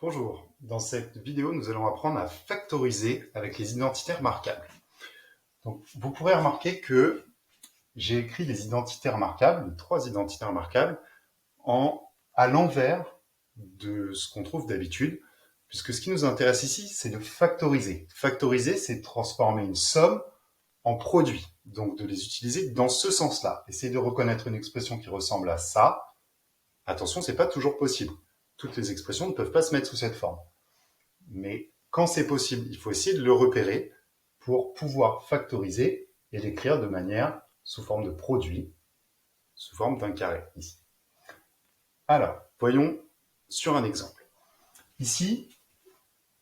Bonjour, dans cette vidéo, nous allons apprendre à factoriser avec les identités remarquables. Donc, vous pourrez remarquer que j'ai écrit les identités remarquables, les trois identités remarquables, à l'envers de ce qu'on trouve d'habitude, puisque ce qui nous intéresse ici, c'est de factoriser. Factoriser, c'est transformer une somme en produit, donc de les utiliser dans ce sens-là. Essayez de reconnaître une expression qui ressemble à ça. Attention, c'est pas toujours possible. Toutes les expressions ne peuvent pas se mettre sous cette forme. Mais quand c'est possible, il faut essayer de le repérer pour pouvoir factoriser et l'écrire de manière sous forme de produit, sous forme d'un carré, ici. Alors, voyons sur un exemple. Ici,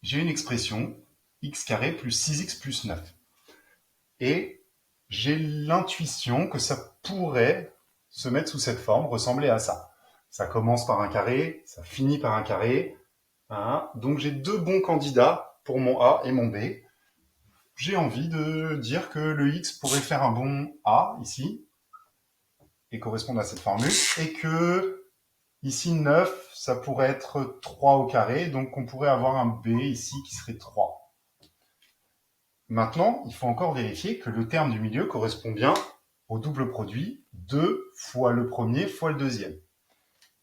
j'ai une expression x carré plus 6x plus 9. Et j'ai l'intuition que ça pourrait se mettre sous cette forme, ressembler à ça. Ça commence par un carré, ça finit par un carré. Donc j'ai deux bons candidats pour mon A et mon B. J'ai envie de dire que le X pourrait faire un bon A ici et correspondre à cette formule, et que ici 9, ça pourrait être 3 au carré, donc on pourrait avoir un B ici qui serait 3. Maintenant, il faut encore vérifier que le terme du milieu correspond bien au double produit 2 fois le premier fois le deuxième.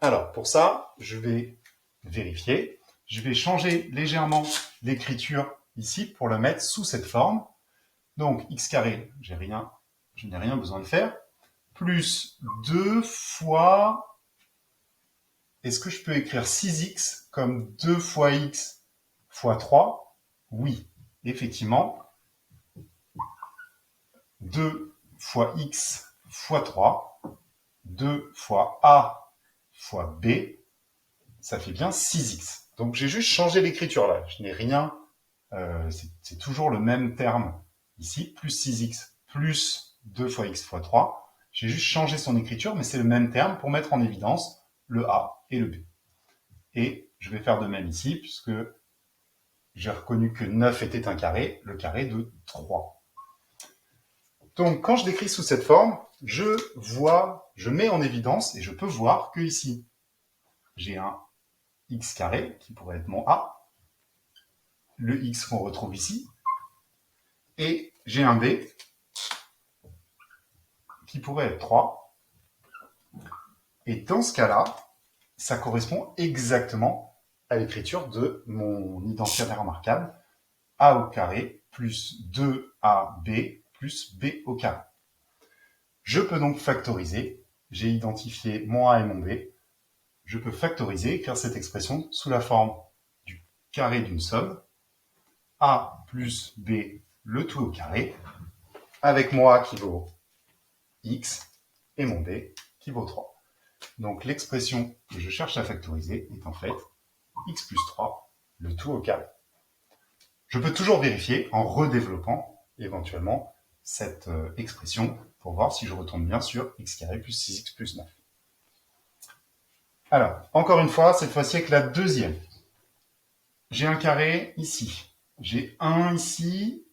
Alors, pour ça, je vais vérifier. Je vais changer légèrement l'écriture ici pour la mettre sous cette forme. Donc, x carré, je n'ai rien besoin de faire, plus 2 fois... Est-ce que je peux écrire 6x comme 2 fois x fois 3? Oui, effectivement. 2 fois x fois 3, 2 fois a fois b, ça fait bien 6x. Donc j'ai juste changé l'écriture là. Je n'ai rien... c'est toujours le même terme ici, plus 6x plus 2 fois x fois 3. J'ai juste changé son écriture, mais c'est le même terme pour mettre en évidence le a et le b. Et je vais faire de même ici, puisque j'ai reconnu que 9 était un carré, le carré de 3. Donc quand je l'écris sous cette forme, je mets en évidence, et je peux voir que ici, j'ai un x carré, qui pourrait être mon a, le x qu'on retrouve ici, et j'ai un b, qui pourrait être 3. Et dans ce cas-là, ça correspond exactement à l'écriture de mon identité remarquable, a au carré plus 2ab plus b au carré. Je peux donc factoriser. J'ai identifié mon a et mon b. Je peux factoriser, écrire cette expression sous la forme du carré d'une somme, a plus b, le tout au carré, avec mon a qui vaut x et mon b qui vaut 3. Donc l'expression que je cherche à factoriser est en fait x plus 3, le tout au carré. Je peux toujours vérifier en redéveloppant éventuellement cette expression pour voir si je retombe bien sur x carré plus 6x plus 9. Alors, encore une fois, cette fois-ci avec la deuxième. J'ai un carré ici. J'ai 1 ici,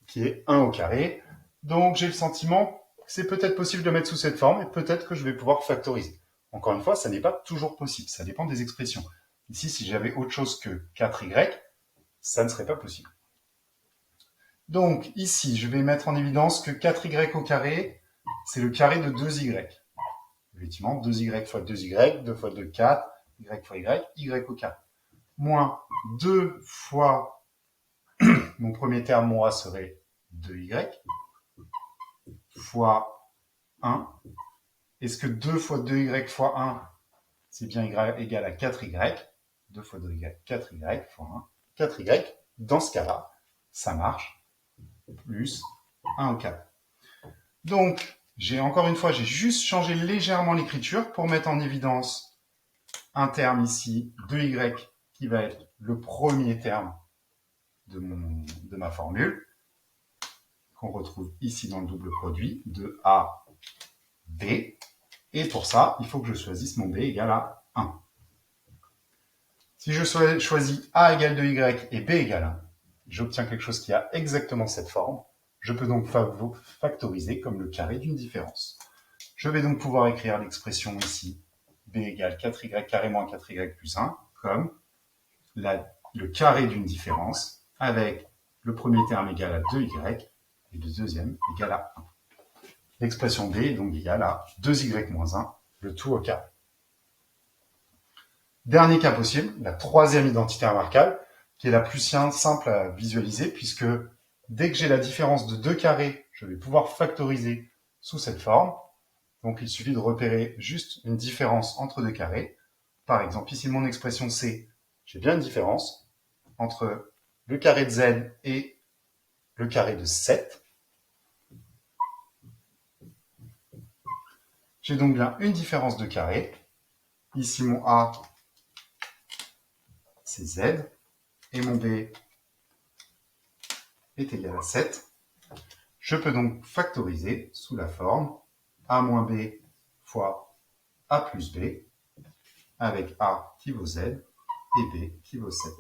qui est 1 au carré. Donc j'ai le sentiment que c'est peut-être possible de le mettre sous cette forme, et peut-être que je vais pouvoir factoriser. Encore une fois, ça n'est pas toujours possible, ça dépend des expressions. Ici, si j'avais autre chose que 4y, ça ne serait pas possible. Donc ici, je vais mettre en évidence que 4y au carré, c'est le carré de 2y. Effectivement, 2y fois 2y, 2 fois 2, 4, y fois y au carré. Moins 2 fois, mon premier terme, mon a serait 2y, fois 1. Est-ce que 2 fois 2y fois 1, c'est bien égal à 4y? 2 fois 2y, 4y fois 1, 4y. Dans ce cas-là, ça marche, plus 1 au carré. Donc, encore une fois, j'ai juste changé légèrement l'écriture pour mettre en évidence un terme ici, 2y, qui va être le premier terme de ma formule, qu'on retrouve ici dans le double produit, de A, B. Et pour ça, il faut que je choisisse mon B égale à 1. Si je choisis A égale 2y et B égale 1, j'obtiens quelque chose qui a exactement cette forme. Je peux donc factoriser comme le carré d'une différence. Je vais donc pouvoir écrire l'expression ici, b égale 4y carré moins 4y plus 1, comme le carré d'une différence avec le premier terme égal à 2y et le deuxième égal à 1. L'expression b est donc égale à 2y moins 1, le tout au carré. Dernier cas possible, la troisième identité remarquable, qui est la plus simple à visualiser, puisque dès que j'ai la différence de deux carrés, je vais pouvoir factoriser sous cette forme. Donc il suffit de repérer juste une différence entre deux carrés. Par exemple, ici mon expression C, j'ai bien une différence entre le carré de Z et le carré de 7. J'ai donc bien une différence de carré. Ici mon A, c'est Z, et mon B est égal à 7. Je peux donc factoriser sous la forme A moins B fois A plus B, avec A qui vaut Z et B qui vaut 7.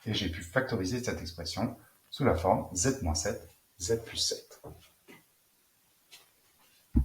Et j'ai pu factoriser cette expression sous la forme Z moins 7, Z plus 7.